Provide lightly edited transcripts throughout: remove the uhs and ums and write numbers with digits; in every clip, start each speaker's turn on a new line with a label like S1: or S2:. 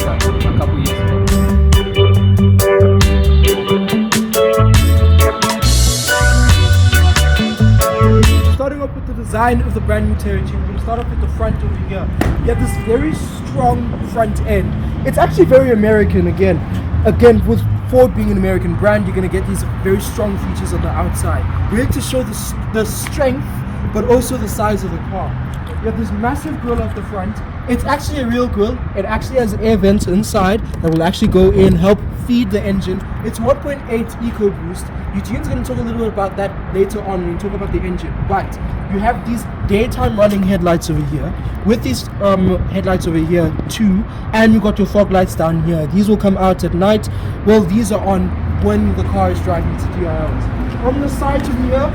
S1: inside a couple years ago. Starting off with the design of the brand new Territory, we're going to start off with the front over here. You have this very strong front end. It's actually very American again. Again, with Ford being an American brand, you're going to get these very strong features on the outside. We're going to show the strength, but also the size of the car. You have this massive grille at the front. It's actually a real grille. It actually has air vents inside that will actually go in, help feed the engine. It's 1.8 EcoBoost. Eugene's going to talk a little bit about that later on when we talk about the engine. But you have these daytime running headlights over here, with these headlights over here too, and you got your fog lights down here. These will come out at night. Well, these are on when the car is driving to DRLs. On the side of here,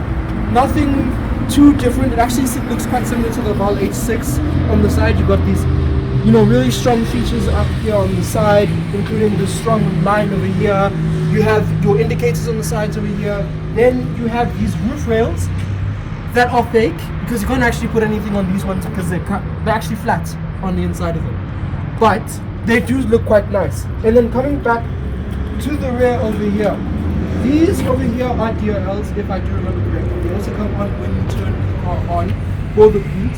S1: nothing too different. It actually looks quite similar to the Val H6. On the side, you got these, really strong features up here on the side, including the strong line over here. You have your indicators on the sides over here. Then you have these roof rails that are fake, because you can't actually put anything on these ones because they're actually flat on the inside of them. But they do look quite nice. And then coming back to the rear over here, these over here are DRLs, if I do remember correctly. They also come on when you turn the car on for the boot.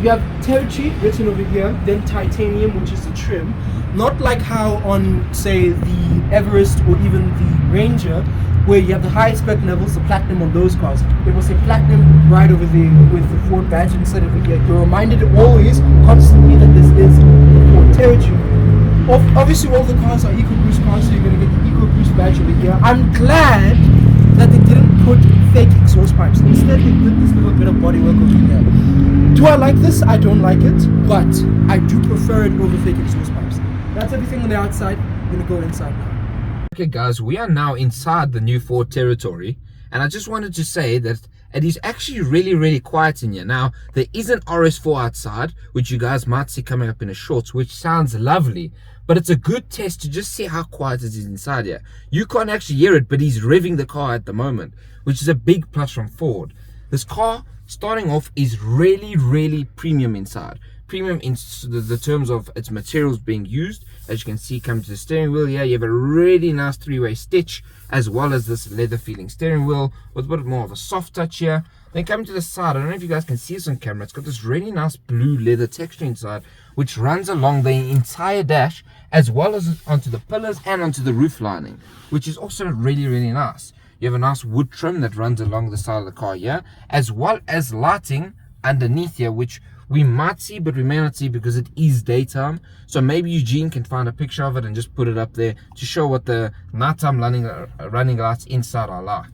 S1: You have Territory written over here, then titanium, which is the trim. Not like how on, say, the Everest or even the Ranger, where you have the highest spec levels, the platinum on those cars. It will say platinum right over there with the Ford badge instead of here. You're reminded always, constantly, that this is the Ford Territory. Obviously, all the cars are EcoBoost cars, so you're going to get the EcoBoost badge over here. I'm glad that they didn't put fake exhaust pipes. Instead, they put this little bit of bodywork over here. Do I like this? I don't like it, but I do prefer it over fake exhaust pipes. That's everything on the outside. I'm going to go inside now.
S2: Okay guys, we are now inside the new Ford Territory, and I just wanted to say that it is actually really quiet in here. Now, there is an RS4 outside, which you guys might see coming up in a shorts, which sounds lovely, but it's a good test to just see how quiet it is inside here. You can't actually hear it, but he's revving the car at the moment, which is a big plus from Ford. This car, starting off, is really premium inside. Premium in the terms of its materials being used. As you can see, comes to the steering wheel here. You have a really nice three-way stitch, as well as this leather feeling steering wheel with a bit more of a soft touch here. Then coming to the side, I don't know if you guys can see this on camera, it's got this really nice blue leather texture inside, which runs along the entire dash, as well as onto the pillars and onto the roof lining, which is also really nice. You have a nice wood trim that runs along the side of the car here, as well as lighting underneath here, which we might see, but we may not see because it is daytime. So maybe Eugene can find a picture of it and just put it up there to show what the nighttime running lights inside are like.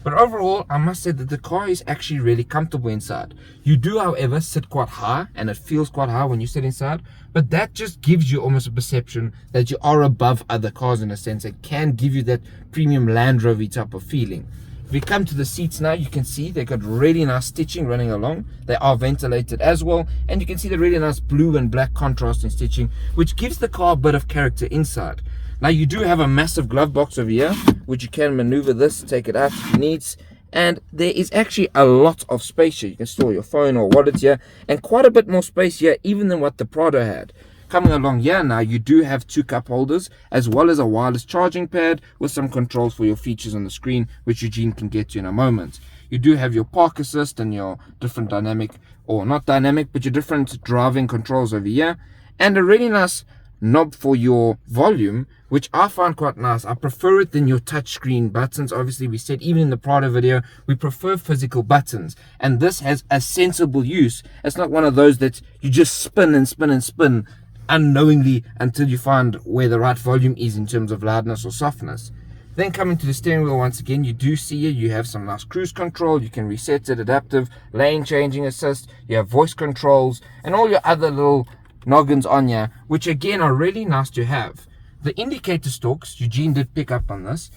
S2: But overall, I must say that the car is actually really comfortable inside. You do, however, sit quite high, and it feels quite high when you sit inside, but that just gives you almost a perception that you are above other cars in a sense. It can give you that premium Land Rover type of feeling. If we come to the seats now, you can see they've got really nice stitching running along. They are ventilated as well, and you can see the really nice blue and black contrasting stitching, which gives the car a bit of character inside. Now, you do have a massive glove box over here, which you can maneuver this, take it out if you need, and there is actually a lot of space here. You can store your phone or wallet here, and quite a bit more space here even than what the Prado had. Coming along here now, you do have two cup holders, as well as a wireless charging pad with some controls for your features on the screen, which Eugene can get to in a moment. You do have your park assist and your different dynamic, or not dynamic, but your different driving controls over here, and a really nice knob for your volume, which I find quite nice. I prefer it than your touchscreen buttons. Obviously, we said even in the Prado video, we prefer physical buttons, and this has a sensible use. It's not one of those that you just spin and spin unknowingly until you find where the right volume is in terms of loudness or softness. Then coming to the steering wheel, once again, you do see here you have some nice cruise control. You can reset it, adaptive, lane changing assist, you have voice controls, and all your other little noggins on here, which again are really nice to have. The indicator stalks, Eugene did pick up on this,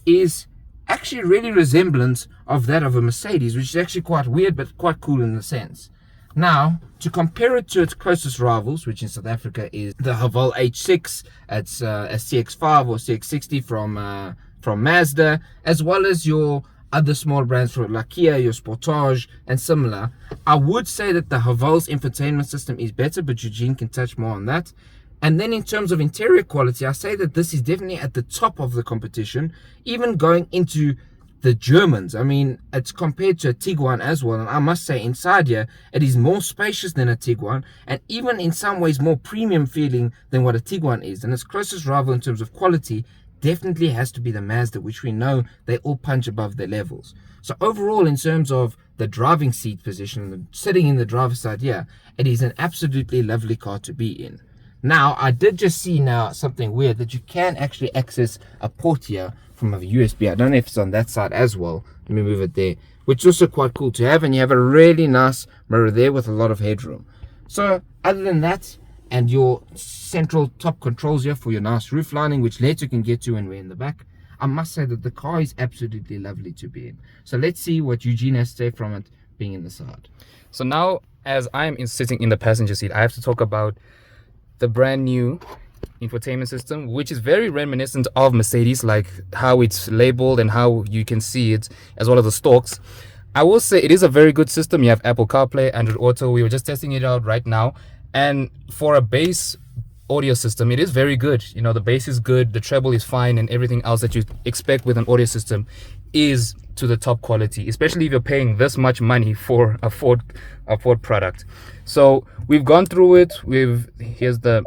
S2: is actually really resemblant of that of a Mercedes, which is actually quite weird but quite cool in the sense. Now, to compare it to its closest rivals, which in South Africa is the Haval H6, it's a CX-5 or CX-60 from Mazda, as well as your other small brands from like Kia, your Sportage, and similar. I would say that the Haval's infotainment system is better, but Eugene can touch more on that. And then in terms of interior quality, I say that this is definitely at the top of the competition, even going into the Germans. I mean, it's compared to a Tiguan as well, and I must say inside here it is more spacious than a Tiguan, and even in some ways more premium feeling than what a Tiguan is. And its closest rival in terms of quality definitely has to be the Mazda, which we know they all punch above their levels. So overall, in terms of the driving seat position, sitting in the driver's side here, it is an absolutely lovely car to be in. Now, I did just see now something weird, that you can actually access a port here from a USB. I don't know if it's on that side as well. Let me move it there, which is also quite cool to have. And you have a really nice mirror there with a lot of headroom. So other than that, and your central top controls here for your nice roof lining, which later you can get to when we're in the back, I must say that the car is absolutely lovely to be in. So let's see what Eugene has to say from it being in the side.
S3: So now, as I'm sitting in the passenger seat, I have to talk about the brand new infotainment system, which is very reminiscent of Mercedes, like how it's labeled and how you can see it, as well as the stalks. I will say it is a very good system. You have Apple CarPlay, Android Auto. We were just testing it out right now, and for a bass audio system, it is very good. You know, the bass is good, the treble is fine, and everything else that you expect with an audio system is to the top quality, especially if you're paying this much money for a Ford product. So we've gone through it. Here's the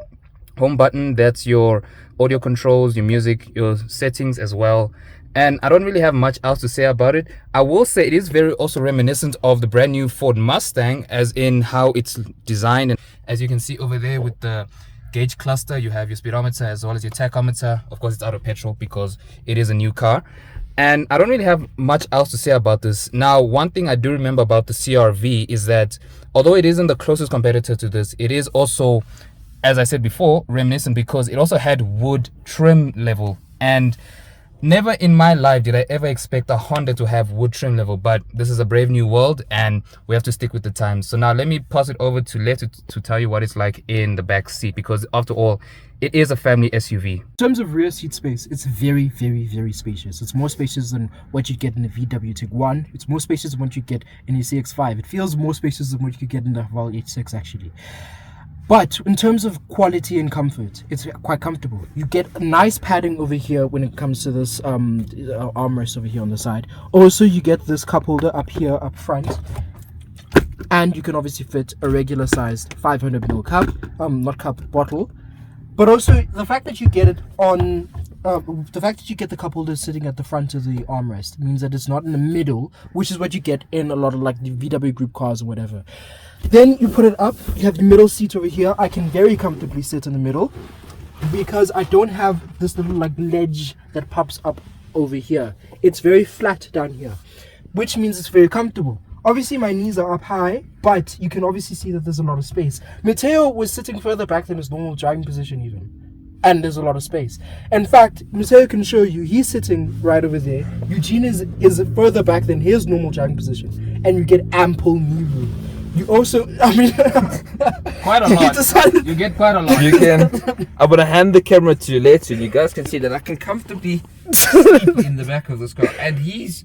S3: home button. That's your audio controls, your music, your settings as well. And I don't really have much else to say about it. I will say it is very also reminiscent of the brand new Ford Mustang, as in how it's designed. And as you can see over there with the gauge cluster, you have your speedometer as well as your tachometer. Of course, it's out of petrol because it is a new car. And I don't really have much else to say about this. Now, one thing I do remember about the CR-V is that although it isn't the closest competitor to this, it is also, as I said before, reminiscent, because it also had wood trim level. And never in my life did I ever expect a Honda to have wood trim level, but this is a brave new world and we have to stick with the times. So now let me pass it over to Leto to tell you what it's like in the back seat, because after all, it is a family SUV.
S1: In terms of rear seat space, it's very, very, very spacious. It's more spacious than what you get in the VW Tiguan. It's more spacious than what you get in a CX-5. It feels more spacious than what you could get in the Haval H6 actually. But in terms of quality and comfort, it's quite comfortable. You get a nice padding over here when it comes to this armrest over here on the side. Also, you get this cup holder up here up front. And you can obviously fit a regular sized 500ml cup, bottle. But also the fact that you get it on, the fact that you get the cup holder sitting at the front of the armrest means that it's not in the middle, which is what you get in a lot of like the VW group cars or whatever. Then you put it up, you have the middle seat over here. I can very comfortably sit in the middle because I don't have this little like ledge that pops up over here. It's very flat down here, which means it's very comfortable. Obviously my knees are up high, but you can obviously see that there's a lot of space. Mateo was sitting further back than his normal driving position even, and there's a lot of space. In fact, Mateo can show you, he's sitting right over there. Eugene is further back than his normal driving position, and you get ample knee room. You also, I mean,
S2: quite a lot. You get quite a lot. You can. I'm gonna hand the camera to you later, and you guys can see that I can comfortably sleep in the back of this car, and he's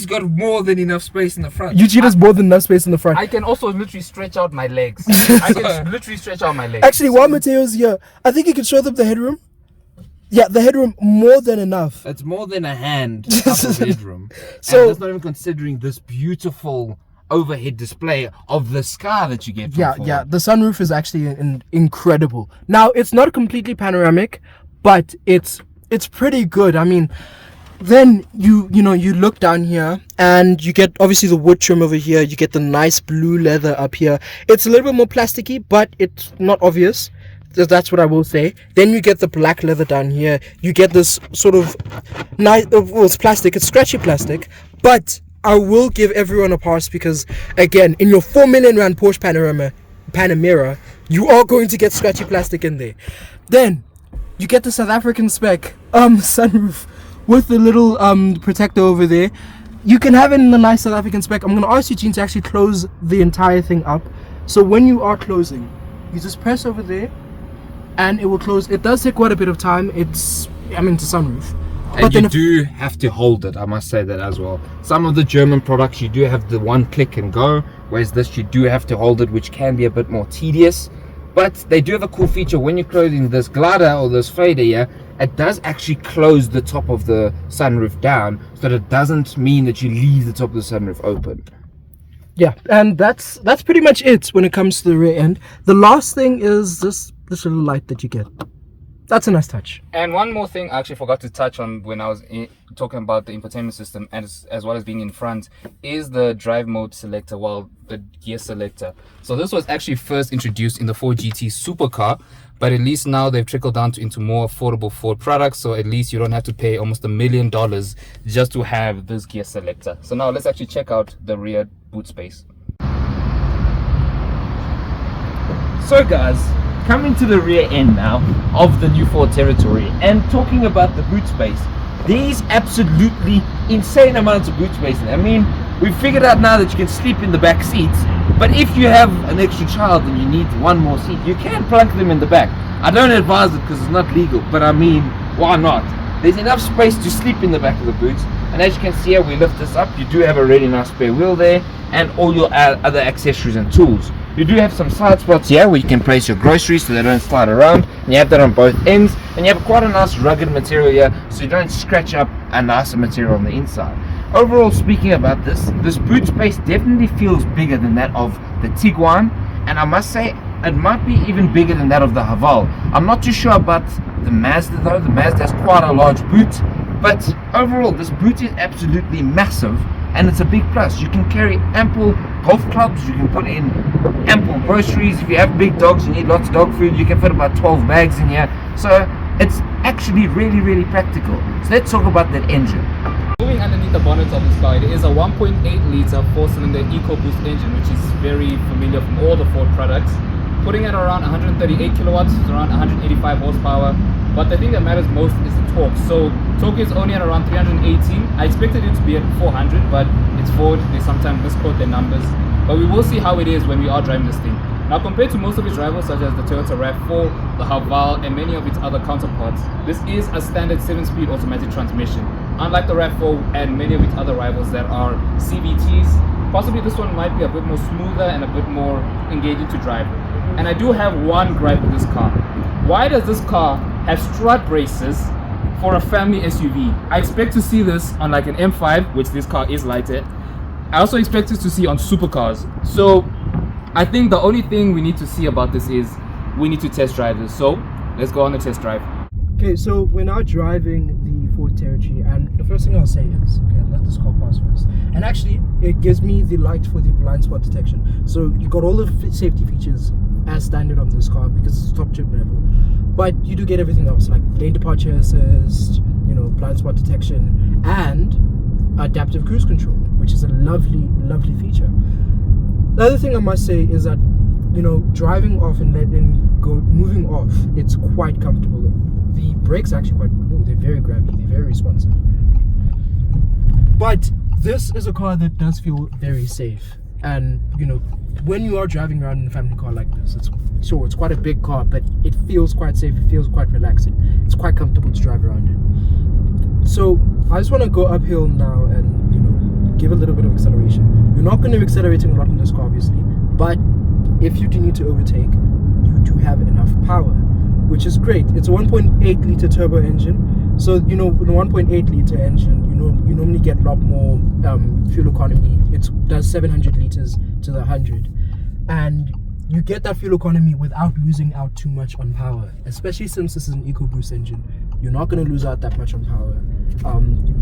S2: got more than enough space in the front.
S1: Eugene has more than enough space in the front.
S3: I can also literally stretch out my legs. I can literally stretch out my legs.
S1: Actually, while Mateo's here, I think you can show them the headroom. Yeah, the headroom more than enough.
S2: It's more than a hand up of headroom.
S1: So
S2: and that's not even considering this beautiful overhead display of the sky that you get from Ford.
S1: Yeah, the sunroof is actually incredible. Now, it's not completely panoramic, but it's pretty good. I mean, then you look down here and you get obviously the wood trim over here. You get the nice blue leather up here. It's a little bit more plasticky, but it's not obvious. That's what I will say. Then you get the black leather down here. You get this sort of nice, well, it's plastic, it's scratchy plastic, but I will give everyone a pass because, again, in your 4 million rand Porsche Panamera, you are going to get scratchy plastic in there. Then you get the South African spec sunroof with the little protector over there. You can have it in the nice South African spec. I'm going to ask Eugene to actually close the entire thing up. So when you are closing, you just press over there and it will close. It does take quite a bit of time. It's a sunroof.
S2: And you do have to hold it, I must say that as well. Some of the German products, you do have the one click and go, whereas this, you do have to hold it, which can be a bit more tedious. But they do have a cool feature when you're closing this glider or this fader here. It does actually close the top of the sunroof down, so that it doesn't mean that you leave the top of the sunroof open.
S1: Yeah, and that's pretty much it when it comes to the rear end. The last thing is this little light that you get. That's a nice touch.
S3: And one more thing I actually forgot to touch on when I was talking about the infotainment system, and as well as being in front, is the drive mode selector, the gear selector. So this was actually first introduced in the Ford GT supercar, but at least now they've trickled down into more affordable Ford products, so at least you don't have to pay almost $1 million just to have this gear selector. So now let's actually check out the rear boot space.
S4: So guys, coming to the rear end now of the new Ford Territory and talking about the boot space, there's absolutely insane amounts of boot space. I mean, we've figured out now that you can sleep in the back seats, but if you have an extra child and you need one more seat, you can plunk them in the back. I don't advise it because it's not legal, but I mean, why not? There's enough space to sleep in the back of the boots, and as you can see here, we lift this up, you do have a really nice spare wheel there and all your other accessories and tools. You do have some side spots here where you can place your groceries so they don't slide around, and you have that on both ends, and you have quite a nice rugged material here so you don't scratch up a nicer material on the inside. Overall, speaking about this boot space definitely feels bigger than that of the Tiguan, and I must say it might be even bigger than that of the Haval. I'm not too sure about the Mazda though. The Mazda has quite a large boot, but overall this boot is absolutely massive. And it's a big plus. You can carry ample golf clubs, you can put in ample groceries. If you have big dogs, you need lots of dog food, you can fit about 12 bags in here. So it's actually really, really practical. So let's talk about that engine.
S3: Moving underneath the bonnet of this car, it is a 1.8 litre 4-cylinder EcoBoost engine, which is very familiar from all the Ford products. Putting it around 138 kilowatts, around 185 horsepower. But the thing that matters most is the torque. So torque is only at around 318. I expected it to be at 400, but it's Ford. They sometimes misquote their numbers. But we will see how it is when we are driving this thing. Now, compared to most of its rivals, such as the Toyota RAV4, the Haval, and many of its other counterparts, this is a standard 7-speed automatic transmission. Unlike the RAV4 and many of its other rivals that are CVTs, possibly this one might be a bit more smoother and a bit more engaging to drive. And I do have one gripe with this car. Why does this car have strut braces for a family SUV? I expect to see this on like an M5, which this car is lighted. I also expect it to see on supercars. So I think the only thing we need to see about this is we need to test drive this. So let's go on the test drive.
S1: Okay, so we're now driving the Ford Territory, and the first thing I'll say is, okay, let this car pass first. And actually, it gives me the light for the blind spot detection. So you got all the safety features as standard on this car because it's top chip level. But you do get everything else, like lane departure assist, blind spot detection, and adaptive cruise control, which is a lovely, lovely feature. The other thing I must say is that, driving off and moving off, it's quite comfortable. The brakes are actually they're very grabby, they're very responsive. But this is a car that does feel very safe. And, when you are driving around in a family car like this, it's quite a big car, but it feels quite safe, it feels quite relaxing. It's quite comfortable to drive around in. So I just want to go uphill now and, give a little bit of acceleration. You're not going to be accelerating a lot in this car, obviously, but if you do need to overtake, you do have enough power, which is great. It's a 1.8 litre turbo engine. So, with a 1.8 litre engine, you normally get a lot more fuel economy. It does 700 litres to the 100. And you get that fuel economy without losing out too much on power, especially since this is an EcoBoost engine. You're not going to lose out that much on power.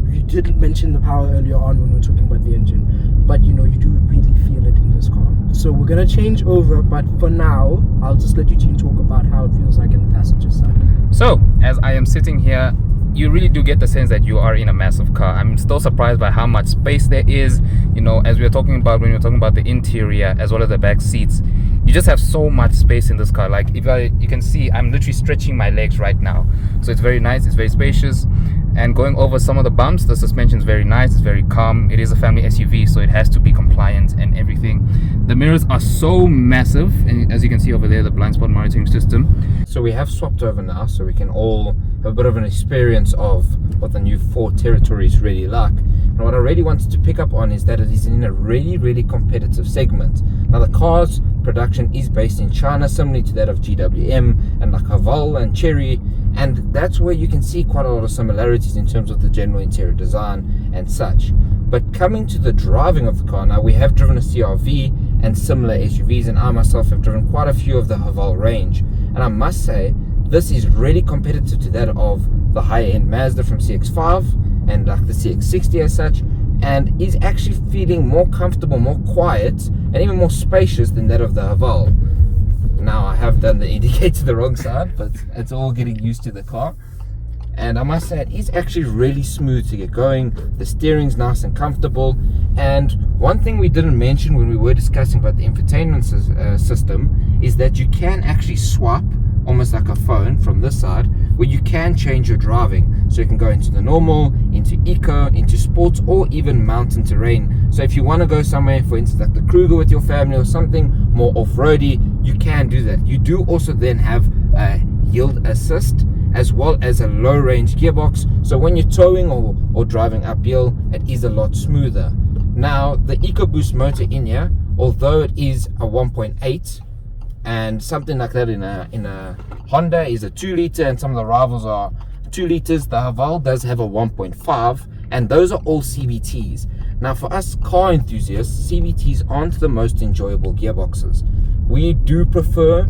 S1: You did mention the power earlier on when we were talking about the engine, but you do really feel it in this car. So we're going to change over, but for now, I'll just let Eugene talk about how it feels like in the passenger side.
S3: So, as I am sitting here, you really do get the sense that you are in a massive car. I'm still surprised by how much space there is. As we were talking about when we were talking about the interior as well as the back seats, you just have so much space in this car. Like you can see, I'm literally stretching my legs right now. So it's very nice, it's very spacious. And going over some of the bumps, the suspension is very nice, it's very calm. It is a family SUV, so it has to be compliant and everything. The mirrors are so massive, and as you can see over there, the blind spot monitoring system.
S2: So we have swapped over now, so we can all have a bit of an experience of what the new Ford Territory is really like. And what I really wanted to pick up on is that it is in a really competitive segment. Now the car's production is based in China, similarly to that of GWM and like Haval and Chery, and that's where you can see quite a lot of similarities in terms of the general interior design and such. But coming to the driving of the car, now we have driven a CR-V and similar SUVs, and I myself have driven quite a few of the Haval range, and I must say this is really competitive to that of the higher-end Mazda from CX-5 and like the CX-60 as such, and is actually feeling more comfortable, more quiet, and even more spacious than that of the Haval. Now I have done the indicator to the wrong side, but it's all getting used to the car. And I must say it is actually really smooth to get going. The steering's nice and comfortable. And one thing we didn't mention when we were discussing about the infotainment system is that you can actually swap, almost like a phone from this side, where you can change your driving. So you can go into the normal, into eco, into sports, or even mountain terrain. So if you want to go somewhere, for instance like the Kruger with your family or something more off-roady, you can do that. You do also then have a yield assist as well as a low range gearbox, so when you're towing or driving uphill, it is a lot smoother. Now the EcoBoost motor in here, although it is a 1.8 and something like that in a Honda is a 2 liter, and some of the rivals are 2 liters, the Haval does have a 1.5, and those are all CVTs. Now for us car enthusiasts, CVTs aren't the most enjoyable gearboxes. We do prefer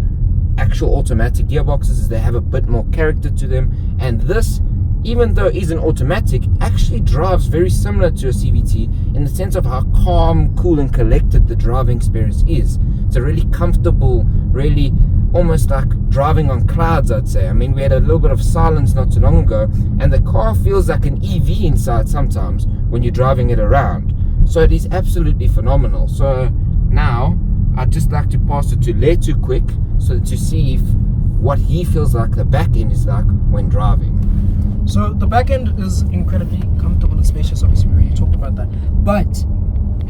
S2: actual automatic gearboxes as they have a bit more character to them, and this, even though it isn't automatic, actually drives very similar to a CVT in the sense of how calm, cool and collected the driving experience is. It's a really comfortable, really almost like driving on clouds, I'd say. I mean, we had a little bit of silence not too long ago, and the car feels like an EV inside sometimes when you're driving it around. So it is absolutely phenomenal. So now I'd just like to pass it to Letu quick, so to see if what he feels like the back end is like when driving.
S1: So the back end is incredibly comfortable and spacious. Obviously, we already talked about that, but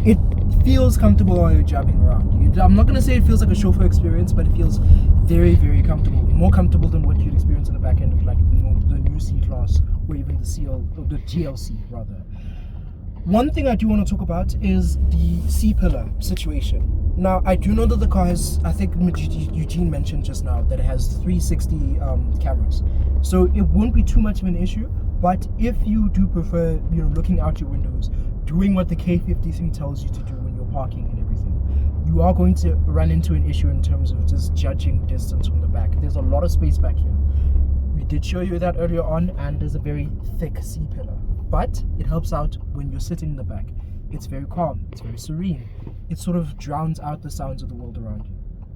S1: it feels comfortable while you're driving around. I'm not going to say it feels like a chauffeur experience, but it feels very comfortable, more comfortable than what you'd experience in the back end of like the new C-Class or even the the GLC rather. One thing I do want to talk about is the C-pillar situation. Now, I do know that the car has, I think Eugene mentioned just now, that it has 360 cameras. So it won't be too much of an issue, but if you do prefer, looking out your windows, doing what the K53 tells you to do when you're parking and everything, you are going to run into an issue in terms of just judging distance from the back. There's a lot of space back here. We did show you that earlier on, and there's a very thick C-pillar. But it helps out when you're sitting in the back. It's very calm, it's very serene. It sort of drowns out the sounds of the world around you.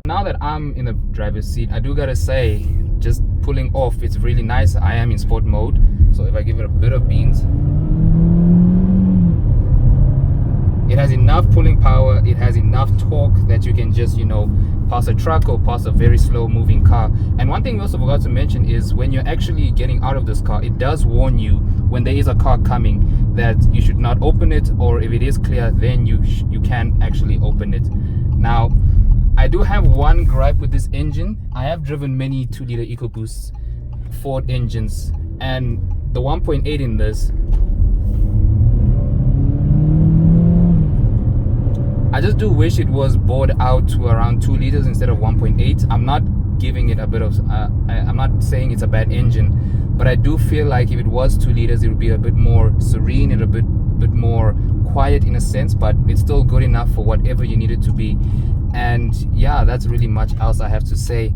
S3: Now that I'm in the driver's seat, I do gotta say, just pulling off, it's really nice. I am in sport mode, so if I give it a bit of beans, it has enough pulling power, it has enough torque that you can just, pass a truck or pass a very slow moving car. And one thing we also forgot to mention is when you're actually getting out of this car, it does warn you when there is a car coming that you should not open it, or if it is clear, then you can actually open it. Now, I do have one gripe with this engine. I have driven many 2-liter EcoBoost Ford engines, and the 1.8 in this, I just do wish it was bored out to around 2 liters instead of 1.8. I'm not giving it a bit of, I'm not saying it's a bad engine, but I do feel like if it was 2 liters, it would be a bit more serene and a bit more quiet in a sense, but it's still good enough for whatever you need it to be. And yeah, that's really much else I have to say.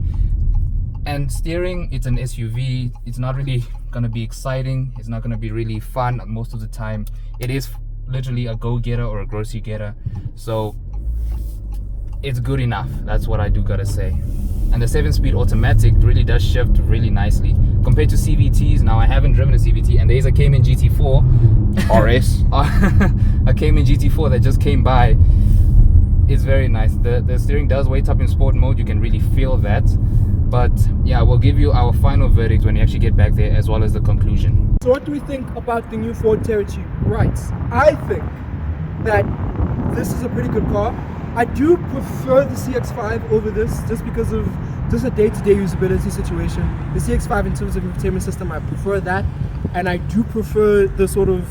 S3: And steering, it's an SUV. It's not really gonna be exciting. It's not gonna be really fun most of the time. It is literally a go-getter or a grocery getter, so it's good enough. That's what I do gotta say. And the 7-speed automatic really does shift really nicely compared to CVTs. Now, I haven't driven a CVT, and there's a Cayman GT4 RS, a Cayman GT4 that just came by. It's very nice. The steering does weight up in sport mode. You can really feel that. But yeah, we'll give you our final verdict when we actually get back there, as well as the conclusion.
S1: So what do we think about the new Ford Territory? Right, I think that this is a pretty good car. I do prefer the CX-5 over this, just because of just a day-to-day usability situation. The CX-5 in terms of infotainment system, I prefer that, and I do prefer the sort of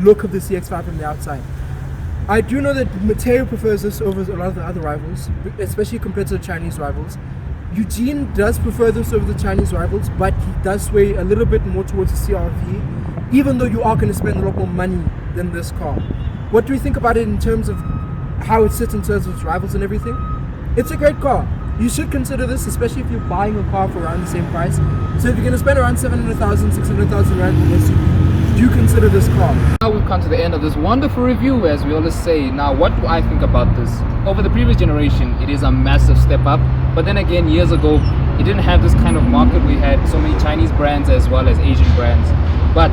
S1: look of the CX-5 from the outside. I do know that Mateo prefers this over a lot of the other rivals, especially compared to the Chinese rivals. Eugene does prefer this over the Chinese rivals, but he does sway a little bit more towards the CR-V, even though you are going to spend a lot more money than this car. What do we think about it in terms of how it sits in terms of its rivals and everything? It's a great car. You should consider this, especially if you're buying a car for around the same price. So if you're going to spend around 700,000, 600,000 Rand in this, do consider this car.
S3: Now we've come to the end of this wonderful review, as we always say. Now, what do I think about this? Over the previous generation, it is a massive step up. But then again, years ago, it didn't have this kind of market. We had so many Chinese brands as well as Asian brands. But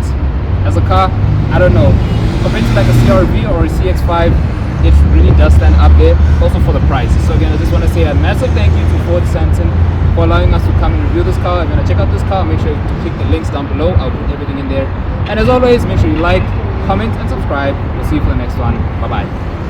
S3: as a car, I don't know. Compared to like a CR-V or a CX-5, it really does stand up there, also for the price. So again, I just want to say a massive thank you to Ford Santon for allowing us to come and review this car. If you're going to check out this car, make sure to click the links down below. I'll put everything in there. And as always, make sure you like, comment, and subscribe. We'll see you for the next one. Bye-bye.